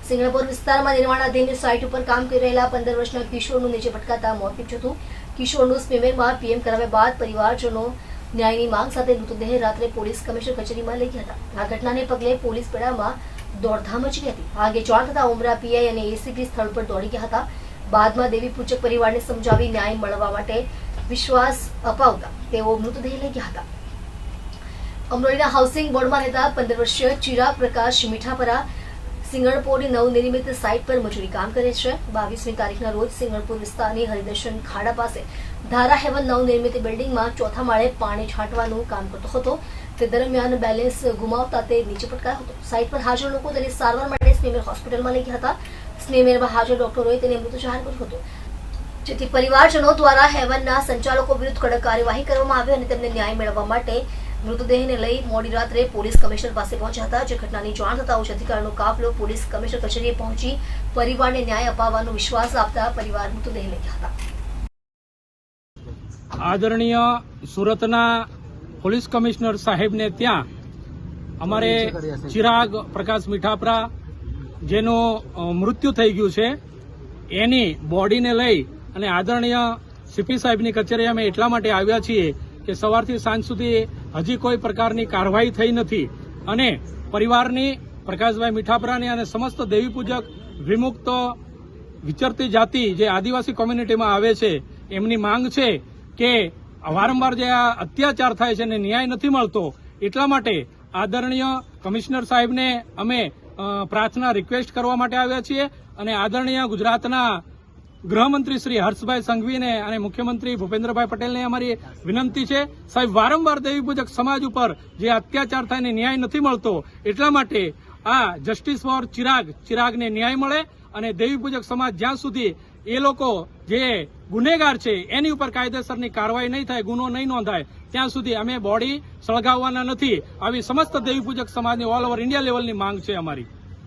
સિંગણપુર વિસ્તારમાં નિર્માણાધીન સાઇટ ઉપર કામ કરી રહેલા 15 વર્ષના કિશોરનું નીચે પટકાતા મોત નીપજ્યું હતું. કિશોરનું સ્વિમેરમાં પીએમ કરાવ્યા બાદ પરિવારજનો ન્યાયની માંગ સાથે મૃતદેહ રાત્રે પોલીસ કમિશનર કચેરીમાં લઈ ગયા હતા. આ ઘટનાને પગલે પોલીસ બેડામાં દોડધામ મચી ગઈ હતી. આ અંગે જાણ થતા ઉમરા પીઆઈ અને એસીપી સ્થળ પર દોડી ગયા હતા. બાદમાં દેવી પૂજક પરિવારને સમજાવી ન્યાય મળવા માટે વિશ્વાસ અપાવતા તેઓ મૃતદેહ લઈ ગયા હતા. અમરોલીના હાઉસિંગ બોર્ડમાં રહેતા 15 વર્ષીય ચિરાગ પ્રકાશ મીઠાપરા સિંગણપુરની નવનિર્મિત સાઇટ પર મજૂરી કામ કરે છે. 22મી તારીખના રોજ સિંગણપુર વિસ્તારની હરિદર્શન ખાડા પાસે ધારા હેવન નવનિર્મિત બિલ્ડિંગમાં ચોથા માળે પાણી છાંટવાનું કામ કરતો હતો. તે દરમિયાન બેલેન્સ ગુમાવતા તે નીચે પટકાયો હતો. સાઇટ પર હાજર લોકો તેની સારવાર માટે સ્નેમેર હોસ્પિટલમાં લઈ ગયા હતા. સ્નેમેરમાં હાજર ડોક્ટરોએ તેને મૃત જાહેર કર્યો હતો, જેથી પરિવારજનો દ્વારા હેવનના સંચાલકો વિરુદ્ધ કડક કાર્યવાહી કરવામાં આવી અને તેમને ન્યાય મેળવવા માટે મૃતદેહને લઈ મોડી રાત્રે પોલીસ કમિશનર પાસે પહોંચ્યા હતા. જે ઘટનાની જાણ થતા ઉચ્ચ અધિકારીનો કાફલો પોલીસ કમિશનર કચેરીએ પહોંચી પરિવારને ન્યાય અપાવવાનો વિશ્વાસ આપતા પરિવાર મૃતદેહ લઈ ગયા હતા. આદરણીય સુરતના પોલીસ કમિશનર સાહેબને ત્યાં અમારે ચિરાગ પ્રકાશ મીઠાપરા જેનું મૃત્યુ થઈ ગયું છે એની બોડીને લઈ અને આદરણીય સીપી સાહેબની કચેરી અમે એટલા માટે આવ્યા છીએ કે સવારથી સાંજ સુધી હજી કોઈ પ્રકારની કાર્યવાહી થઈ નથી અને પરિવારની પ્રકાશભાઈ મીઠાપરાની અને સમસ્ત દેવી પૂજક વિમુક્ત વિચરતી જાતિ જે આદિવાસી કોમ્યુનિટીમાં આવે છે એમની માંગ છે કે વારંવાર જે આ અત્યાચાર થાય છે અને ન્યાય નથી મળતો, એટલા માટે આદરણીય કમિશનર સાહેબને અમે પ્રાર્થના રિક્વેસ્ટ કરવા માટે આવ્યા છીએ અને આદરણીય ગુજરાતના ગૃહમંત્રી શ્રી હર્ષભાઈ સંઘવીને અને મુખ્યમંત્રી ભૂપેન્દ્રભાઈ પટેલને અમારી વિનંતી છે, સાહેબ વારંવાર દેવી પૂજક સમાજ ઉપર જે અત્યાચાર થાય ને ન્યાય નથી મળતો, એટલા માટે આ જસ્ટિસ ફોર ચિરાગને ન્યાય મળે અને દેવી પૂજક સમાજ જ્યાં સુધી એ લોકો જે ગુનેગાર છે એની ઉપર કાયદેસરની કાર્યવાહી નહીં થાય, ગુનો નહીં નોંધાય ત્યાં સુધી અમે બોડી સળગાવવાના નથી. આવી સમસ્ત દેવી પૂજક સમાજની ઓલ ઓવર ઇન્ડિયા લેવલની માંગ છે અમારી.